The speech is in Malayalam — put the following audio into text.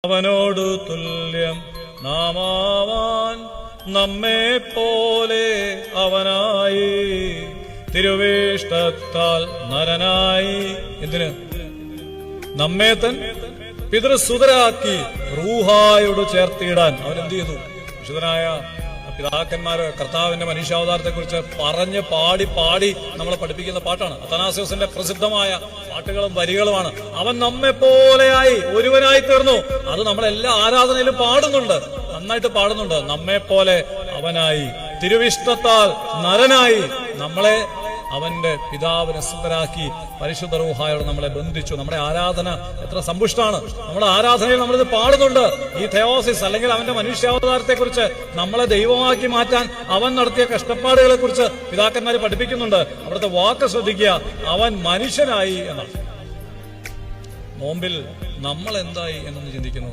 അവനോടു തുല്യം നാമാവാൻ നമ്മെ പോലെ അവനായി തിരുവേഷ്ടത്താൽ നരനായി. എന്തിന്? നമ്മെ തൻ പിതൃസുതരാക്കി റൂഹായോട് ചേർത്തിയിടാൻ അവൻ എന്ത് ചെയ്തു? വിശുദ്ധനായ പിതാക്കന്മാര് കർത്താവിന്റെ മനുഷ്യാവതാരത്തെ കുറിച്ച് പറഞ്ഞ് പാടി പാടി നമ്മളെ പഠിപ്പിക്കുന്ന പാട്ടാണ്. അത്തനാസ്യോസിന്റെ പ്രസിദ്ധമായ പാട്ടുകളും വരികളുമാണ്. അവൻ നമ്മെ പോലെയായി, ഒരുവനായി തീർന്നു. അത് നമ്മളെല്ലാ ആരാധനയിലും പാടുന്നുണ്ട്, നന്നായിട്ട് പാടുന്നുണ്ട്. നമ്മെ പോലെ അവനായി തിരുവിഷ്ടത്താൽ നരനായി നമ്മളെ അവന്റെ പിതാവിനെ സുതരാക്കി പരിശുദ്ധ റൂഹായോട് നമ്മളെ ബന്ധിച്ചു. നമ്മുടെ ആരാധന എത്ര സമ്പുഷ്ടാണ്! നമ്മുടെ ആരാധനയിൽ നമ്മളിത് പാടുന്നുണ്ട്. ഈ തെയോസിസ് അല്ലെങ്കിൽ അവന്റെ മനുഷ്യാവതാരത്തെ കുറിച്ച്, നമ്മളെ ദൈവമാക്കി മാറ്റാൻ അവൻ നടത്തിയ കഷ്ടപ്പാടുകളെ കുറിച്ച് പിതാക്കന്മാര് പഠിപ്പിക്കുന്നുണ്ട്. അവിടുത്തെ വാക്ക് ശ്രദ്ധിക്കുക, അവൻ മനുഷ്യനായി എന്നാണ്. നോമ്പിൽ നമ്മൾ എന്തായി എന്നൊന്ന് ചിന്തിക്കുന്നത്